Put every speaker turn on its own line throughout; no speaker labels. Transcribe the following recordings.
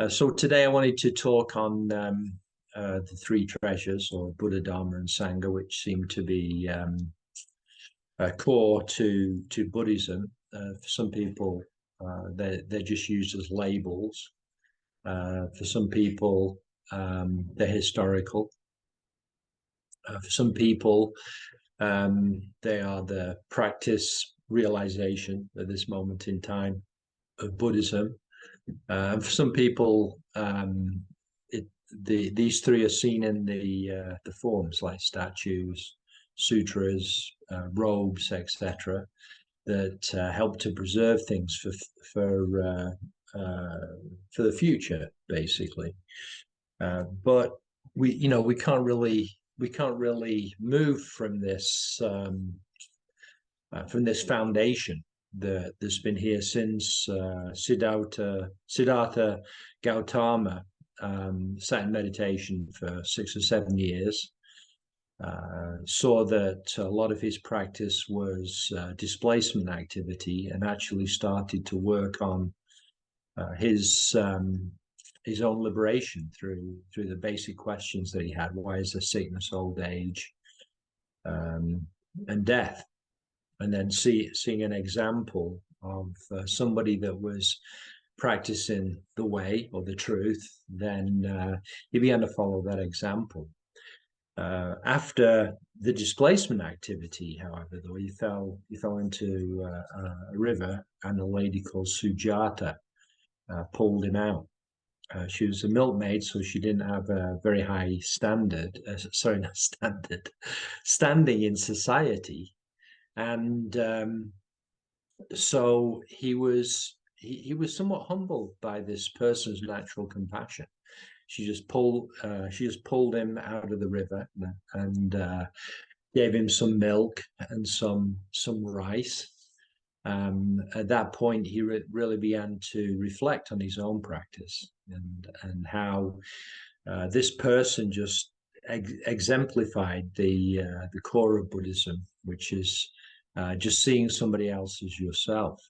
So today I wanted to talk on the three treasures, or Buddha, Dharma, and Sangha, which seem to be core to Buddhism. For some people, they're just used as labels. For some people, they're historical. For some people, they are the practice realization at this moment in time of Buddhism. For some people, these three are seen in the forms like statues, sutras, robes, etc., that help to preserve things for for the future, basically. But we can't really move from this foundation that's been here since Siddhartha Gautama sat in meditation for 6 or 7 years. Saw that a lot of his practice was displacement activity, and actually started to work on his own liberation through the basic questions that he had. Why is there sickness, old age, and death? And then seeing an example of somebody that was practicing the way or the truth, then he began to follow that example. After the displacement activity, however, though, he fell into a river, and a lady called Sujata pulled him out. She was a milkmaid, so she didn't have a very high standing in society. And so he was somewhat humbled by this person's natural compassion. She just pulled him out of the river and gave him some milk and some rice. At that point, he really began to reflect on his own practice and how this person just exemplified the core of Buddhism, which is just seeing somebody else as yourself.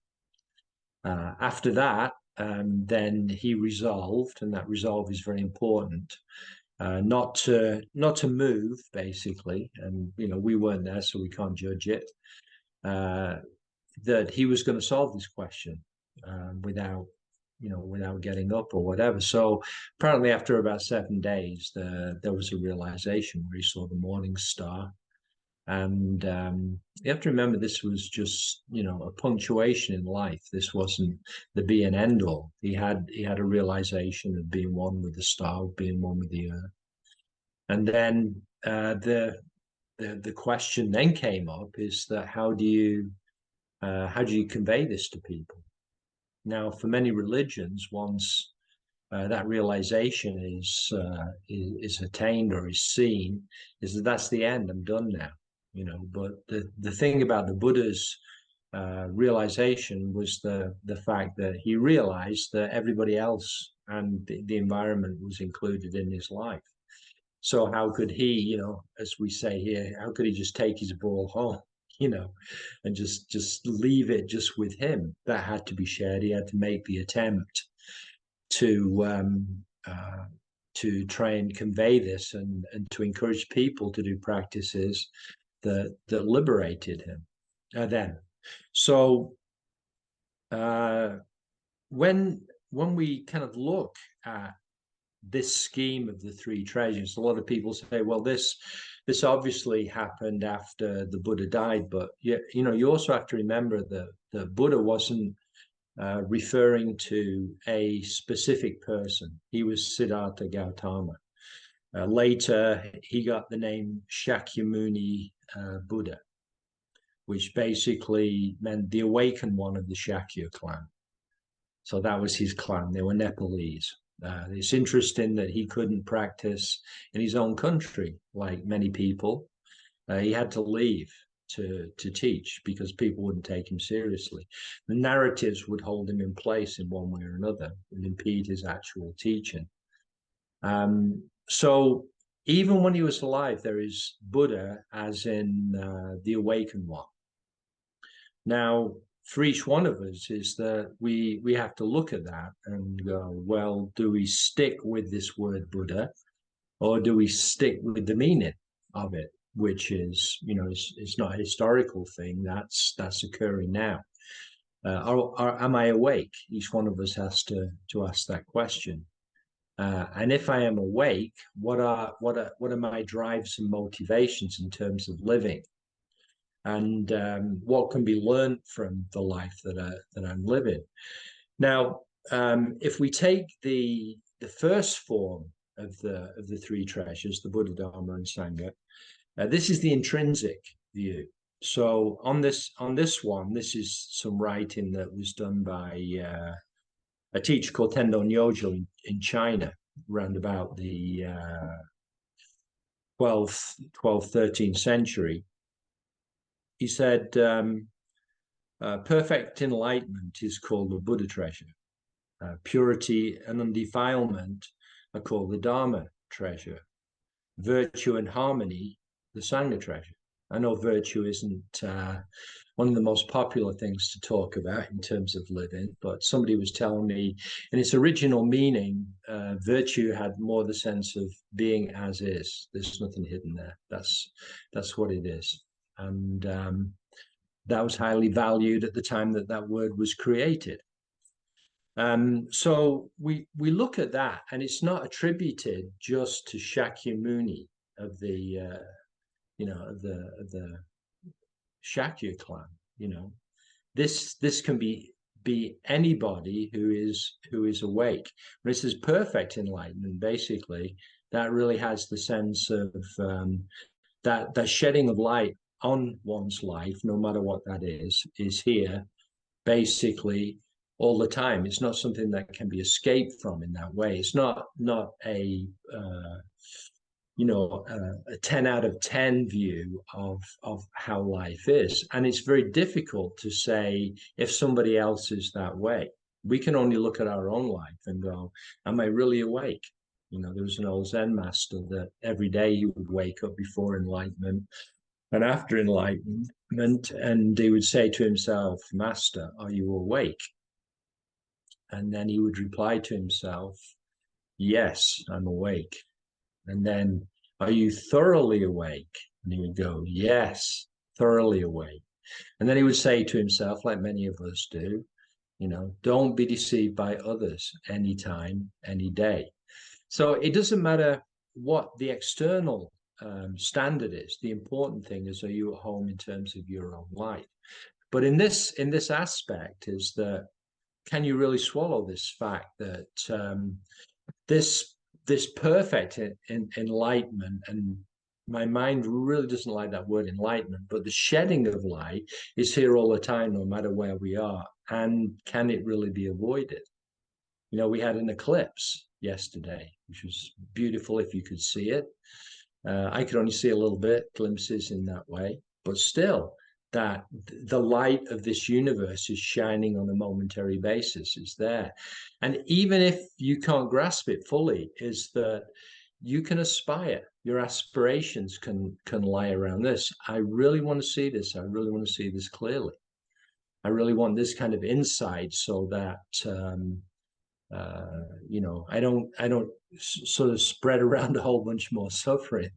After that, then he resolved, and that resolve is very important, not to move, basically. And we weren't there, so we can't judge it. That he was going to solve this question without getting up or whatever. So apparently, after about 7 days, there was a realization where he saw the morning star. And you have to remember, this was just a punctuation in life. This wasn't the be and end all. He had a realization of being one with the star, being one with the earth. And then the question then came up, is that how do you convey this to people? Now, for many religions, once that realization is attained or is seen, is that's the end. I'm done now. But the thing about the Buddha's realization was the fact that he realized that everybody else and the environment was included in his life. So how could he, as we say here, how could he just take his ball home, and just leave it just with him? That had to be shared. He had to make the attempt to try and convey this and to encourage people to do practices that liberated him then. So when we kind of look at this scheme of the three treasures, a lot of people say, well, this obviously happened after the Buddha died. But you also have to remember that the Buddha wasn't referring to a specific person. He was Siddhartha Gautama. Later, he got the name Shakyamuni Buddha, which basically meant the awakened one of the Shakya clan. So that was his clan. They were Nepalese. It's interesting that he couldn't practice in his own country like many people. He had to leave to teach because people wouldn't take him seriously. The narratives would hold him in place in one way or another and impede his actual teaching. So even when he was alive, there is Buddha as in the awakened one. Now, for each one of us is that we have to look at that and go, well, do we stick with this word Buddha, or do we stick with the meaning of it, which is, it's not a historical thing that's occurring now. Or am I awake? Each one of us has to ask that question. And if I am awake, what are my drives and motivations in terms of living, and what can be learned from the life that I'm living? Now, if we take the first form of the three treasures, the Buddha, Dharma, and Sangha, this is the intrinsic view. So on this one, this is some writing that was done by a teacher called Tendon Nyojo in China, around about the 12th, 13th century. He said, perfect enlightenment is called the Buddha treasure. Purity and undefilement are called the Dharma treasure. Virtue and harmony, the Sangha treasure. I know virtue isn't one of the most popular things to talk about in terms of living, but somebody was telling me in its original meaning, virtue had more the sense of being as is. There's nothing hidden there. That's what it is. And that was highly valued at the time that word was created. So we look at that, and it's not attributed just to Shakyamuni of the of the Shakya clan. This can be anybody who is awake. When it says perfect enlightenment, basically that really has the sense of that shedding of light on one's life, no matter what that is here basically all the time. It's not something that can be escaped from in that way. It's not a a 10 out of 10 view of how life is. And it's very difficult to say if somebody else is that way. We can only look at our own life and go, am I really awake? There was an old Zen master that every day he would wake up before enlightenment and after enlightenment, and he would say to himself, Master, are you awake? And then he would reply to himself, yes, I'm awake. And then, are you thoroughly awake? And he would go, yes, thoroughly awake. And then he would say to himself, like many of us do, don't be deceived by others anytime, any day. So it doesn't matter what the external standard is. The important thing is, are you at home in terms of your own life? But in this aspect is that, can you really swallow this fact that this perfect enlightenment, and my mind really doesn't like that word enlightenment, but the shedding of light is here all the time, no matter where we are. And can it really be avoided? We had an eclipse yesterday, which was beautiful if you could see it. I could only see a little bit, glimpses in that way, but still, that the light of this universe is shining on a momentary basis, is there. And even if you can't grasp it fully, is that you can aspire. Your aspirations can lie around this. I really want to see this. I really want to see this clearly. I really want this kind of insight, so that I don't sort of spread around a whole bunch more suffering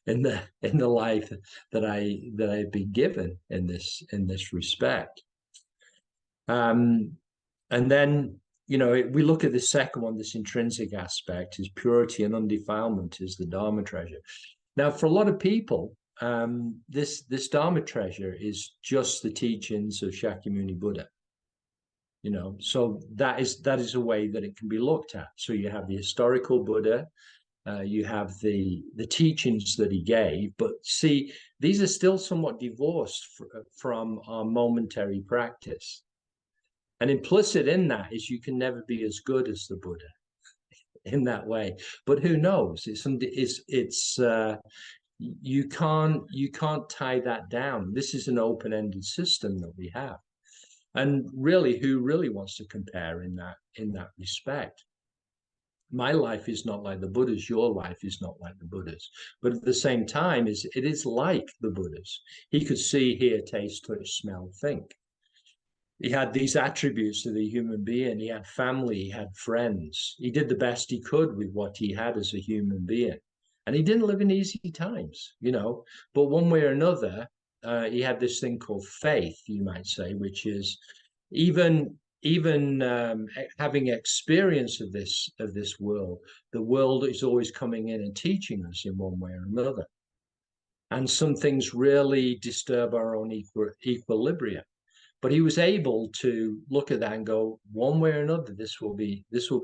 in the life that I've been given in this respect. And then we look at the second one, this intrinsic aspect is purity and undefilement is the Dharma treasure. Now, for a lot of people, this Dharma treasure is just the teachings of Shakyamuni Buddha. So that is a way that it can be looked at. So you have the historical Buddha, you have the teachings that he gave, but see, these are still somewhat divorced from our momentary practice. And implicit in that is you can never be as good as the Buddha in that way. But who knows? It's you can't tie that down. This is an open-ended system that we have. And really, who really wants to compare in that respect? My life is not like the Buddha's. Your life is not like the Buddha's. But at the same time, it is like the Buddha's. He could see, hear, taste, touch, smell, think. He had these attributes of the human being. He had family, he had friends. He did the best he could with what he had as a human being. And he didn't live in easy times, you know, but one way or another, he had this thing called faith, you might say, which is even having experience of this world, the world is always coming in and teaching us in one way or another. And some things really disturb our own equilibrium. But he was able to look at that and go, one way or another, this will be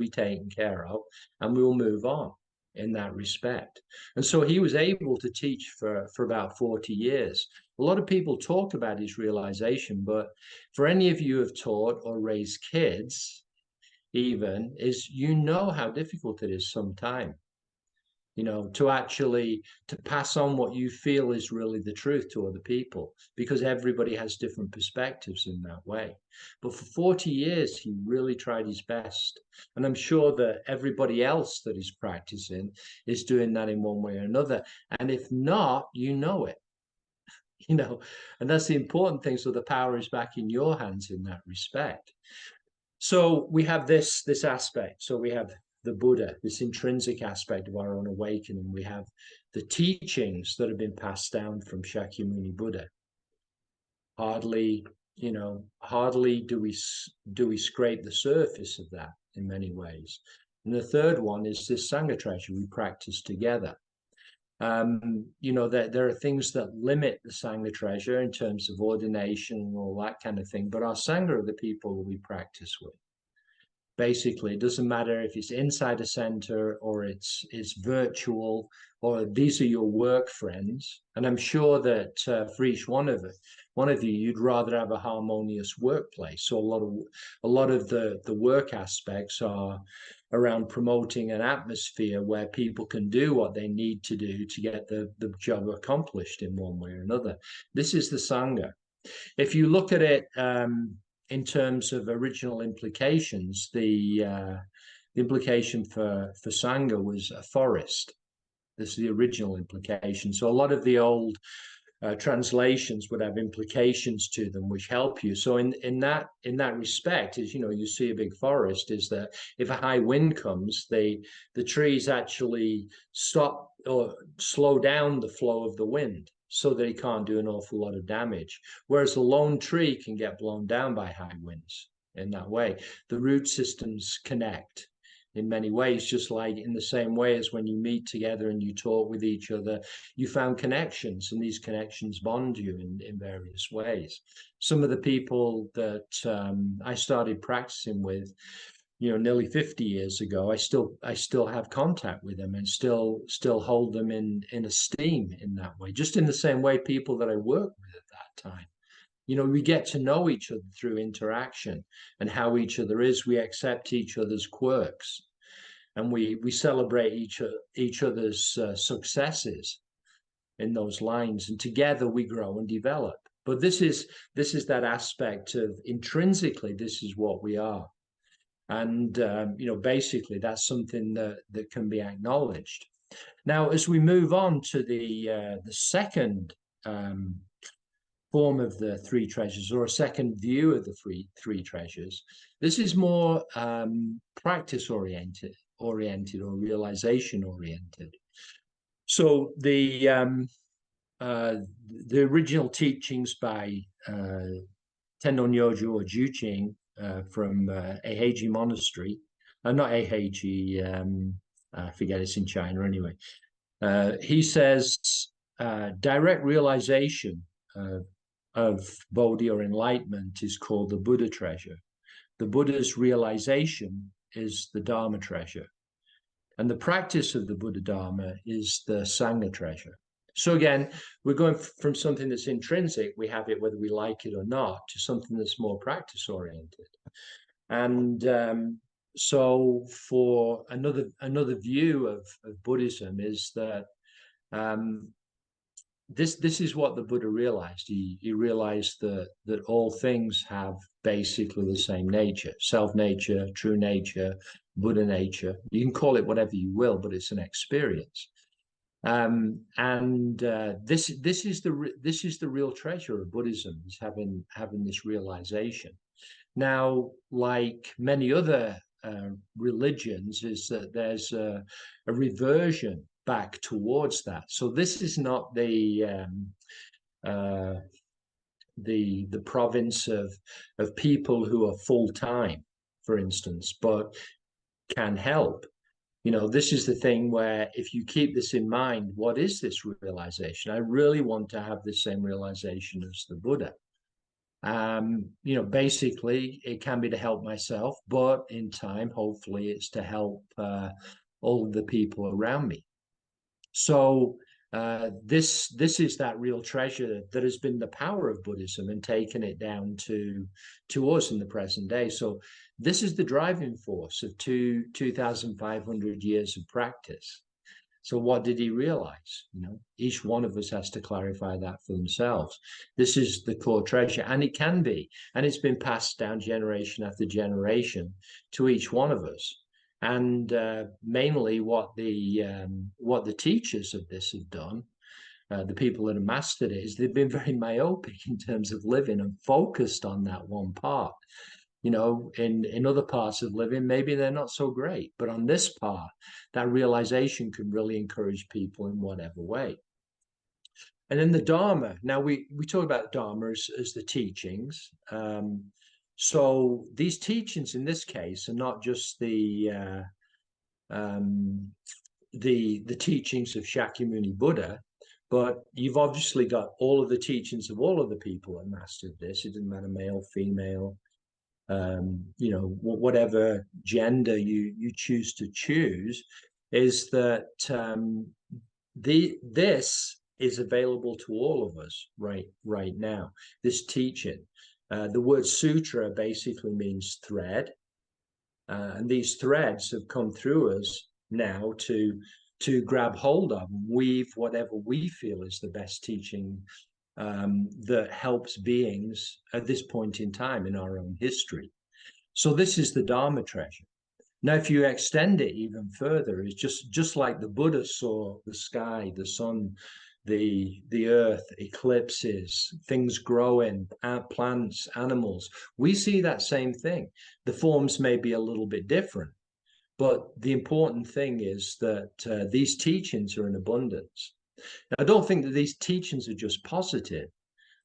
taken care of, and we will move on in that respect. And so he was able to teach for about 40 years. A lot of people talk about his realization, but for any of you who have taught or raised kids, even, is you know how difficult it is sometimes, you know, to pass on what you feel is really the truth to other people, because everybody has different perspectives in that way. But for 40 years, he really tried his best. And I'm sure that everybody else that is practicing is doing that in one way or another. And if not, you know it, you know, and that's the important thing. So the power is back in your hands in that respect. So we have this aspect. So we have the Buddha, this intrinsic aspect of our own awakening. We have the teachings that have been passed down from Shakyamuni Buddha. Hardly, hardly do we scrape the surface of that in many ways. And the third one is this sangha treasure we practice together. There are things that limit the sangha treasure in terms of ordination and all that kind of thing, but our sangha are the people that we practice with. Basically, it doesn't matter if it's inside a center or it's virtual, or these are your work friends. And I'm sure that for each one of you, you'd rather have a harmonious workplace. So a lot of the work aspects are around promoting an atmosphere where people can do what they need to do to get the job accomplished in one way or another. This is the sangha. If you look at it in terms of original implications, the implication for sangha was a forest. This is the original implication. So a lot of the old translations would have implications to them which help you. So in that respect, is, you see a big forest, is that if a high wind comes, the trees actually stop or slow down the flow of the wind, so that it can't do an awful lot of damage. Whereas a lone tree can get blown down by high winds in that way. The root systems connect in many ways, just like in the same way as when you meet together and you talk with each other, you found connections, and these connections bond you in various ways. Some of the people that I started practicing with, nearly 50 years ago, I still have contact with them and still hold them in esteem in that way, just in the same way people that I work with at that time. We get to know each other through interaction and how each other is. We accept each other's quirks, and we celebrate each other's successes in those lines, and together we grow and develop. But this is that aspect of intrinsically, this is what we are. And basically that's something that can be acknowledged. Now, as we move on to the second form of the three treasures, or a second view of the three treasures, this is more practice oriented or realization oriented. So the original teachings by Tendon Yojo or Juching from Eiheiji Monastery, not Eiheiji, I forget, it's in China anyway. He says direct realization of Bodhi or enlightenment is called the Buddha treasure. The Buddha's realization is the Dharma treasure. And the practice of the Buddha Dharma is the Sangha treasure. So again, we're going from something that's intrinsic, we have it whether we like it or not, to something that's more practice oriented. And so for another view of Buddhism is that this is what the Buddha realized. He realized that all things have basically the same nature: self nature, true nature, Buddha nature. You can call it whatever you will, but it's an experience. This is the real treasure of Buddhism, is having this realization. Now, like many other religions, is that there's a reversion back towards that. So this is not uh, the province of people who are full time, for instance, but can help. You know, this is the thing where if you keep this in mind, what is this realization? I really want to have the same realization as the Buddha. You know, basically, it can be to help myself, but in time, hopefully, it's to help all the people around me. So this is that real treasure that has been the power of Buddhism and taken it down to us in the present day. So this is the driving force of 2,500 years of practice. So what did he realize? You know, each one of us has to clarify that for themselves. This is the core treasure, and it can be, and it's been passed down generation after generation to each one of us. And mainly, what the teachers of this have done, the people that have mastered it, is they've been very myopic in terms of living and focused on that one part. You know, in other parts of living, maybe they're not so great, but on this part, that realization can really encourage people in whatever way. And then the Dharma. Now we talk about Dharma as the teachings. So these teachings in this case are not just um, the teachings of Shakyamuni Buddha, but you've obviously got all of the teachings of all of the people that mastered this. It doesn't matter male, female, you know, whatever gender you choose to choose, is that this is available to all of us right now. This teaching, the word sutra basically means thread, and these threads have come through us now to grab hold of and weave whatever we feel is the best teaching that helps beings at this point in time in our own history. So this is the Dharma treasure. Now, if you extend it even further, it's just like the Buddha saw the sky, the sun, the earth, eclipses, things growing, plants, animals. We see that same thing. The forms may be a little bit different, but the important thing is that these teachings are in abundance. Now, I don't think that these teachings are just positive.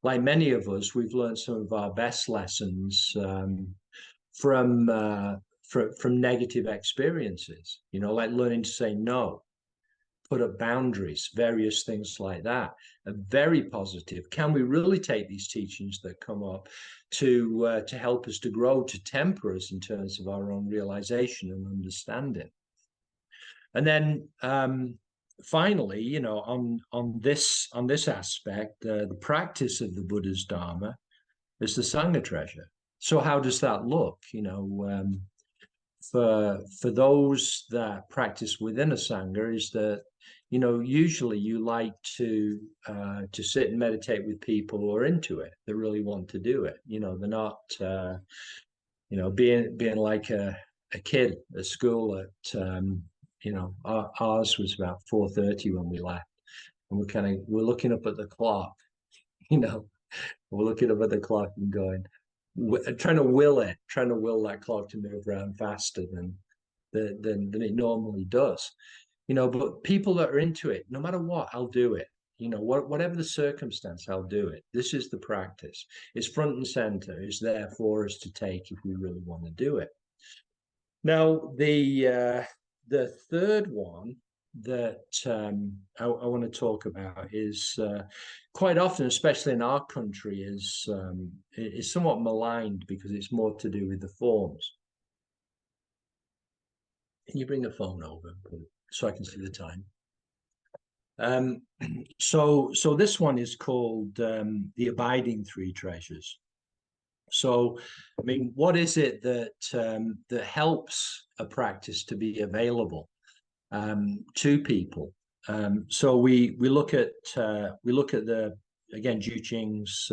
Like many of us, we've learned some of our best lessons from from negative experiences. You know, like learning to say no, put up boundaries, various things like that. Are very positive. Can we really take these teachings that come up to help us to grow, to temper us in terms of our own realization and understanding? And then finally, you know, on this aspect, the practice of the Buddha's Dharma is the sangha treasure. So how does that look? You know, for those that practice within a sangha, is that, you know, usually you like to sit and meditate with people who are into it, that really want to do it. You know, they're not you know, being like a kid at school at you know, ours was about 4:30 when we left, and we're looking up at the clock, you know, we're looking up at the clock and going, trying to will that clock to move around faster than it normally does. You know, but people that are into it, no matter what, I'll do it. You know, whatever the circumstance, I'll do it. This is the practice. It's front and center. It's there for us to take if we really want to do it. Now, the third one that I want to talk about is quite often, especially in our country, is somewhat maligned because it's more to do with the forms. Can you bring the phone over so I can see the time? So this one is called the abiding three treasures. So, I mean, what is it that helps a practice to be available to people? So we look at the, again, Ju Ching's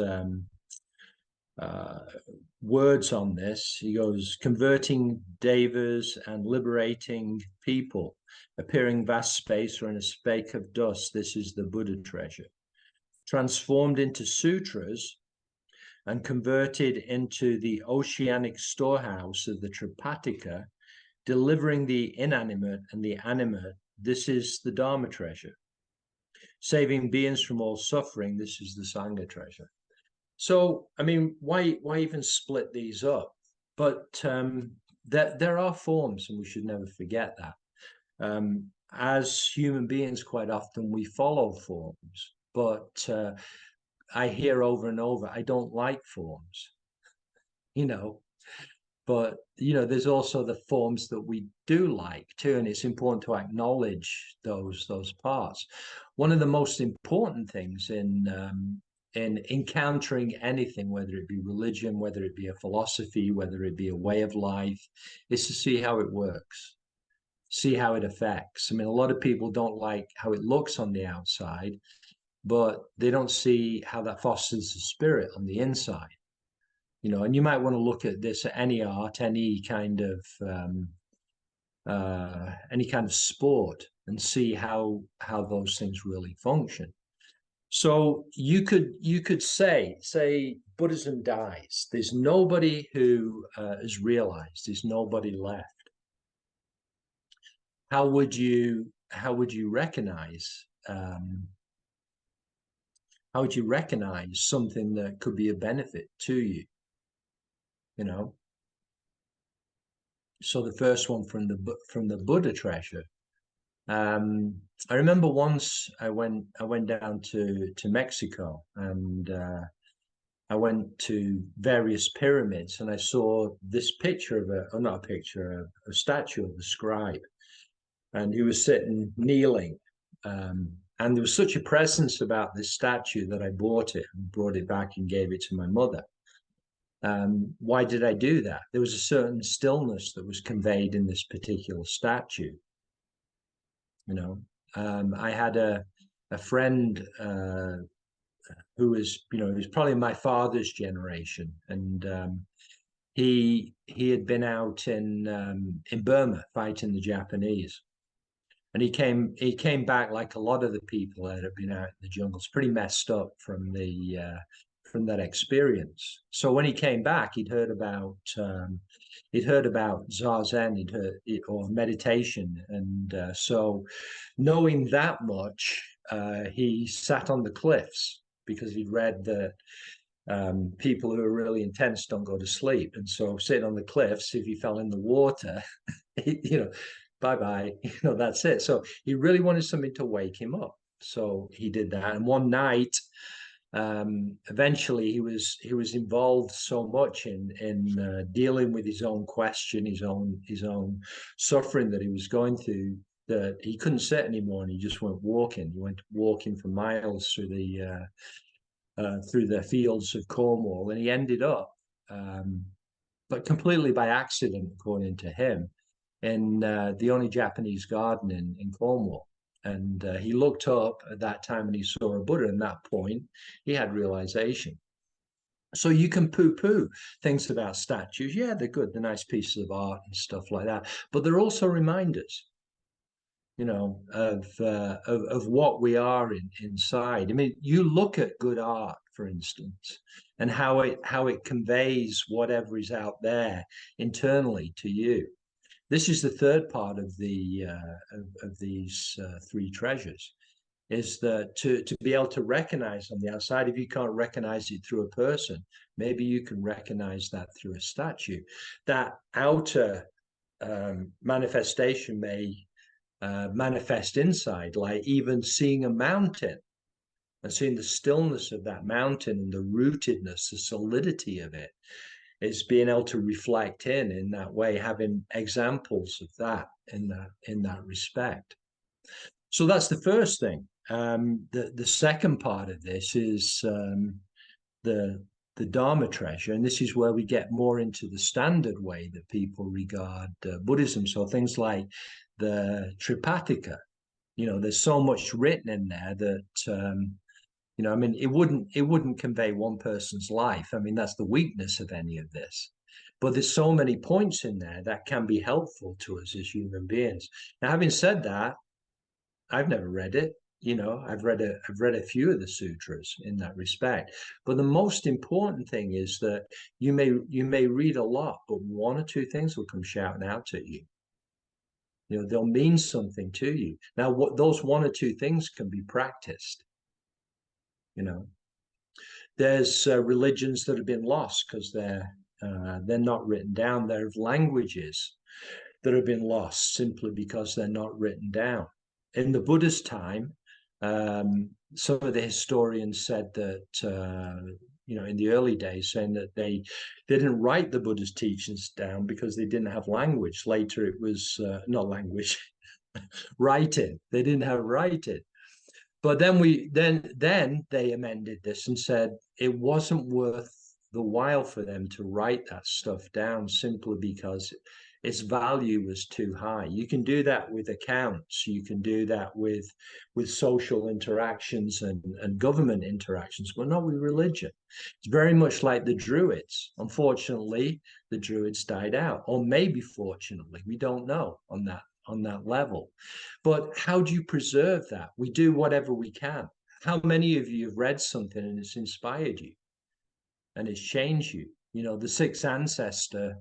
words on this. He goes, converting devas and liberating people, appearing vast space or in a speck of dust. This is the Buddha treasure. Transformed into sutras, and converted into the oceanic storehouse of the Tripatika, delivering the inanimate and the animate. This is the Dharma treasure. Saving beings from all suffering. This is the Sangha treasure. So, I mean, why even split these up? But there are forms, and we should never forget that. As human beings, quite often we follow forms, but I hear over and over, I don't like forms, you know. But there's also the forms that we do like too, and it's important to acknowledge those parts. One of the most important things in encountering anything, whether it be religion, whether it be a philosophy, whether it be a way of life, is to see how it works, see how it affects. I mean, a lot of people don't like how it looks on the outside, but they don't see how that fosters the spirit on the inside. And you might want to look at this at any art, any kind of sport, and see how those things really function. So you could say Buddhism dies. There's nobody who is realized. There's nobody left. How would you recognize? How would you recognize something that could be a benefit to you? So the first one from the Buddha treasure. I remember once I went down to Mexico, and I went to various pyramids, and I saw this picture of not a picture, a statue of a scribe, and he was sitting kneeling. And there was such a presence about this statue that I bought it back and gave it to my mother. Why did I do that? There was a certain stillness that was conveyed in this particular statue. I had a friend who was, he was probably my father's generation, and he had been out in Burma fighting the Japanese, and he came back like a lot of the people that have been out in the jungles, pretty messed up from that experience. So when he came back, he'd heard about zazen, or meditation, and so knowing that much, he sat on the cliffs because he'd read that people who are really intense don't go to sleep, and so sitting on the cliffs, if he fell in the water, bye-bye, that's it. So he really wanted something to wake him up. So he did that. And one night, eventually he was involved so much in dealing with his own question, his own suffering that he was going through, that he couldn't sit anymore, and he just went walking. He went walking for miles through the fields of Cornwall, and he ended up, but completely by accident, according to him, in the only Japanese garden in Cornwall. And he looked up at that time and he saw a Buddha. And at that point, he had realization. So you can poo-poo things about statues. Yeah, they're good. They're nice pieces of art and stuff like that. But they're also reminders, of what we are inside. I mean, you look at good art, for instance, and how it conveys whatever is out there internally to you. This is the third part of these three treasures, is that to be able to recognize on the outside. If you can't recognize it through a person, maybe you can recognize that through a statue. That outer manifestation may manifest inside, like even seeing a mountain and seeing the stillness of that mountain and the rootedness, the solidity of it, is being able to reflect in that way, having examples of that in that respect. So that's the first thing. The second part of this is the Dharma treasure, and this is where we get more into the standard way that people regard Buddhism. So things like the Tripataka, there's so much written in there that I mean, it wouldn't convey one person's life. I mean, that's the weakness of any of this. But there's so many points in there that can be helpful to us as human beings. Now, having said that, I've never read it. I've read a few of the sutras in that respect. But the most important thing is that you may read a lot, but one or two things will come shouting out at you. They'll mean something to you. Now, what those one or two things can be practiced. There's religions that have been lost because they're not written down. There are languages that have been lost simply because they're not written down. In the Buddha's time, some of the historians said that in the early days, saying that they didn't write the Buddha's teachings down because they didn't have language. Later, it was not language, writing. They didn't have writing. But then they amended this and said it wasn't worth the while for them to write that stuff down simply because its value was too high. You can do that with accounts, you can do that with social interactions and government interactions, but not with religion. It's very much like the Druids. Unfortunately, the Druids died out, or maybe fortunately, we don't know on that level. But how do you preserve that? We do whatever we can. How many of you have read something and it's inspired you and it's changed you? The sixth ancestor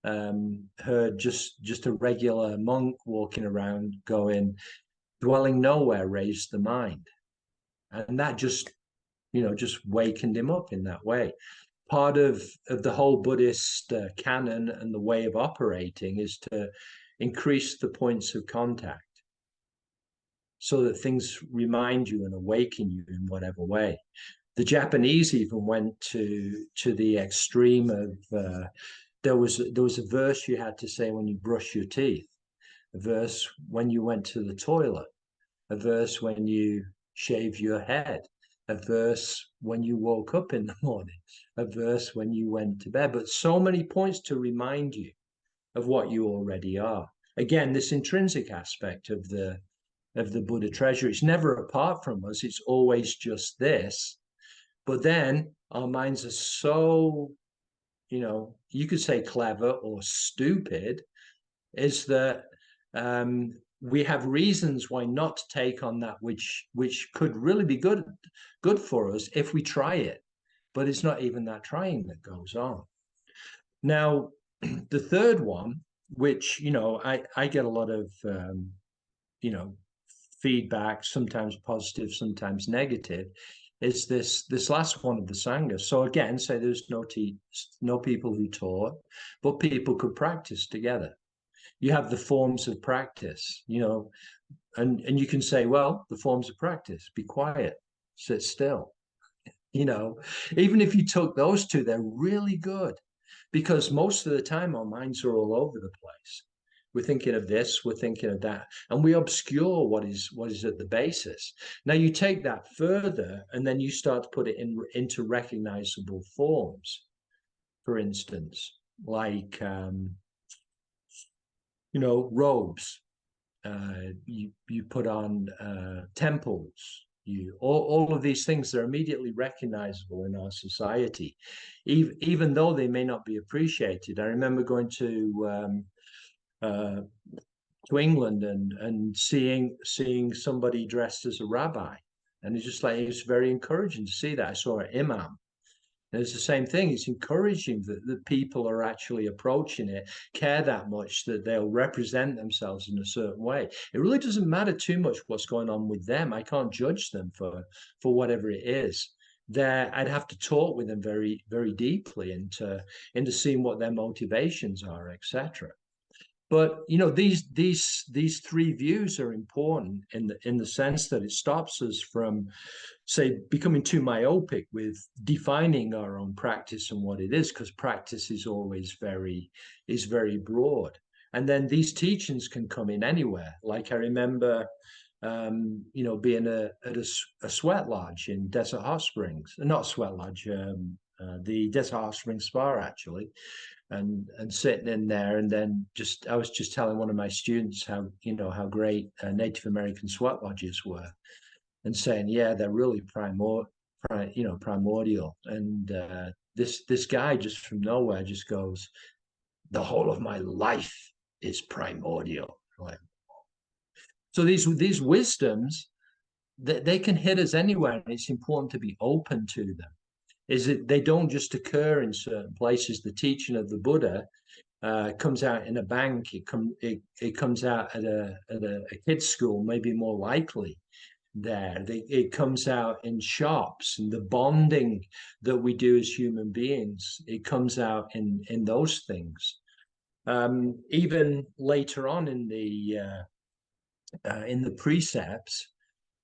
heard just a regular monk walking around going, dwelling nowhere raised the mind. And that just wakened him up in that way. Part of the whole Buddhist canon and the way of operating is to increase the points of contact so that things remind you and awaken you in whatever way. The Japanese even went to the extreme of there was a verse you had to say when you brush your teeth, a verse when you went to the toilet, a verse when you shave your head, a verse when you woke up in the morning, a verse when you went to bed. But so many points to remind you of what you already are. Again, this intrinsic aspect of the Buddha treasure. It's never apart from us. It's always just this. But then our minds are so, you could say clever or stupid, is that we have reasons why not to take on that which could really be good for us if we try it. But it's not even that trying that goes on. Now, the third one, which, I get a lot of, feedback, sometimes positive, sometimes negative, is this last one of the sangha. So again, say there's no people who taught, but people could practice together. You have the forms of practice, and you can say, well, the forms of practice: be quiet, sit still. Even if you took those two, they're really good, because most of the time our minds are all over the place. We're thinking of this, we're thinking of that, and we obscure what is at the basis. Now you take that further, and then you start to put it into recognizable forms. For instance, like robes. You put on temples. All of these things are immediately recognizable in our society, even though they may not be appreciated. I remember going to England and seeing somebody dressed as a rabbi, and it's just like, it's very encouraging to see that. I saw an imam. And it's the same thing. It's encouraging that people are actually approaching it, care that much that they'll represent themselves in a certain way. It really doesn't matter too much what's going on with them. I can't judge them for whatever it is. I'd have to talk with them very, very deeply into seeing what their motivations are, etc. But these three views are important in the sense that it stops us from, say, becoming too myopic with defining our own practice and what it is, because practice is always very broad. And then these teachings can come in anywhere. Like I remember, being at a sweat lodge in Desert Hot Springs, not sweat lodge, the Desert Hot Springs Spa actually, and sitting in there, and then I was just telling one of my students how great Native American sweat lodges were, and saying, yeah, they're really primordial. And this guy just from nowhere just goes, the whole of my life is primordial. Like, so these wisdoms they can hit us anywhere, and it's important to be open to them. Is that they don't just occur in certain places. The teaching of the Buddha comes out in a bank. It comes out at a kid's school, maybe more likely there. It comes out in shops, and the bonding that we do as human beings, it comes out in those things. Even later on in the precepts,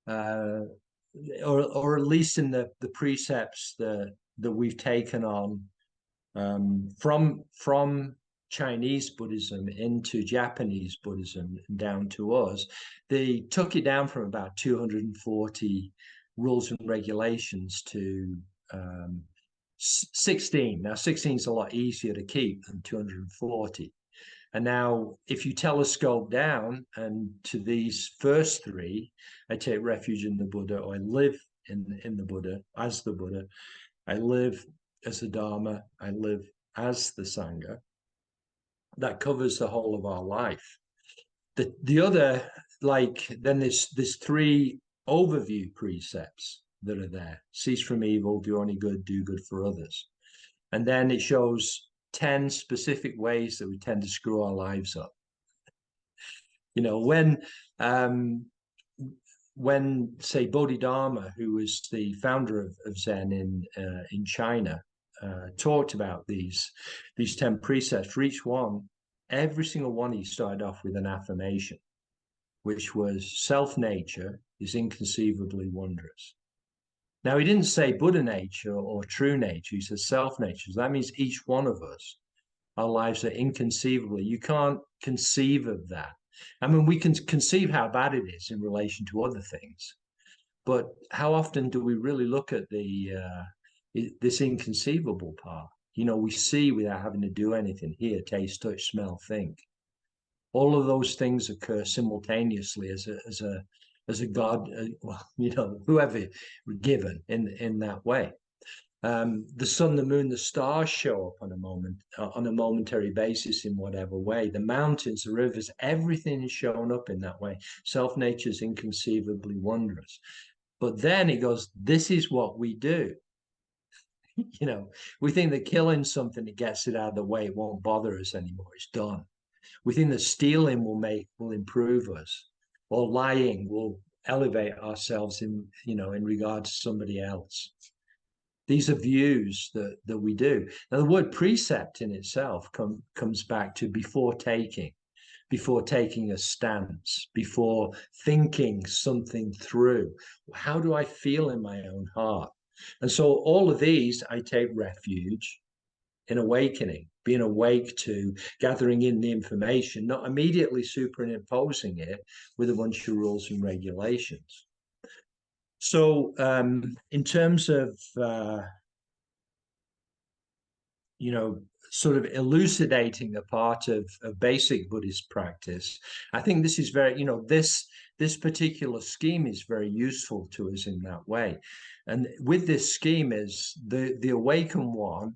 uh, or at least in the precepts that we've taken on from Chinese Buddhism into Japanese Buddhism and down to us, they took it down from about 240 rules and regulations to 16. Now, 16 is a lot easier to keep than 240. And now, if you telescope down and to these first three, I take refuge in the Buddha, or I live in the Buddha, as the Buddha, I live as the Dharma, I live as the sangha. That covers the whole of our life. The other, like, then there's three overview precepts that are there: cease from evil, do only good, do good for others. And then it shows 10 specific ways that we tend to screw our lives up. You know, when say Bodhidharma, who was the founder of Zen in China, talked about these 10 precepts, for each one, every single one, he started off with an affirmation, which was self nature is inconceivably wondrous. Now, he didn't say Buddha nature or true nature, he says self nature. So that means each one of us, our lives are inconceivably, you can't conceive of that. I mean, we can conceive how bad it is in relation to other things, but how often do we really look at this inconceivable part? You know, we see without having to do anything, hear, taste, touch, smell, think. All of those things occur simultaneously as a God, well, you know, whoever given in that way. The sun, the moon, the stars show up on a momentary basis in whatever way. The mountains, the rivers, everything is shown up in that way. Self nature is inconceivably wondrous. But then he goes, this is what we do. You know, we think that killing something that gets it out of the way, it won't bother us anymore. It's done. We think that stealing will improve us, or lying will elevate ourselves in regard to somebody else. These are views that we do. Now, the word precept in itself comes back to before taking a stance, before thinking something through. How do I feel in my own heart? And so all of these, I take refuge in awakening, being awake to gathering in the information, not immediately superimposing it with a bunch of rules and regulations. So in terms of, sort of elucidating a part of basic Buddhist practice, I think this is very, this particular scheme is very useful to us in that way. And with this scheme is the awakened one,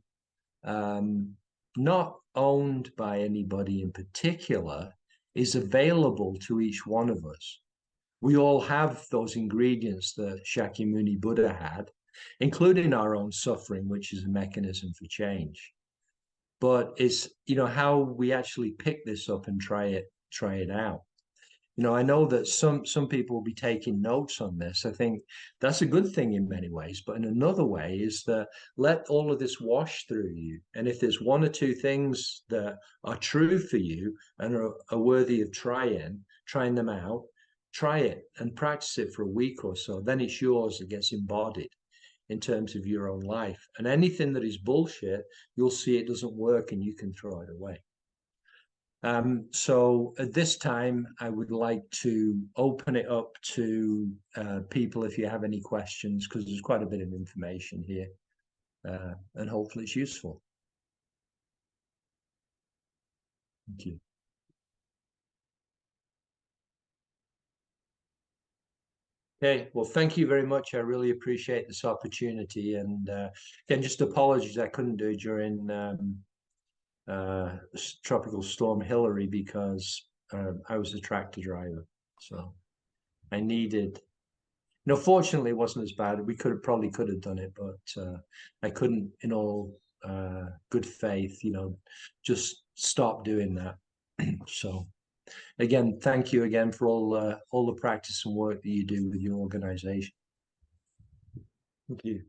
not owned by anybody in particular, is available to each one of us. We all have those ingredients that Shakyamuni Buddha had, including our own suffering, which is a mechanism for change. But it's, how we actually pick this up and try it out. I know that some people will be taking notes on this. I think that's a good thing in many ways, but in another way is that let all of this wash through you. And if there's one or two things that are true for you and are worthy of trying them out, try it and practice it for a week or so. Then it's yours. It gets embodied in terms of your own life. And anything that is bullshit, you'll see it doesn't work and you can throw it away. So at this time, I would like to open it up to people if you have any questions, because there's quite a bit of information here, and hopefully it's useful. Thank you. Okay, well, thank you very much. I really appreciate this opportunity. And again, just apologies I couldn't do it during Tropical Storm Hillary because I was a tractor driver. So I needed Fortunately, it wasn't as bad. We probably could have done it, but I couldn't, in all good faith, just stop doing that. So again, thank you again for all the practice and work that you do with your organization. Thank you.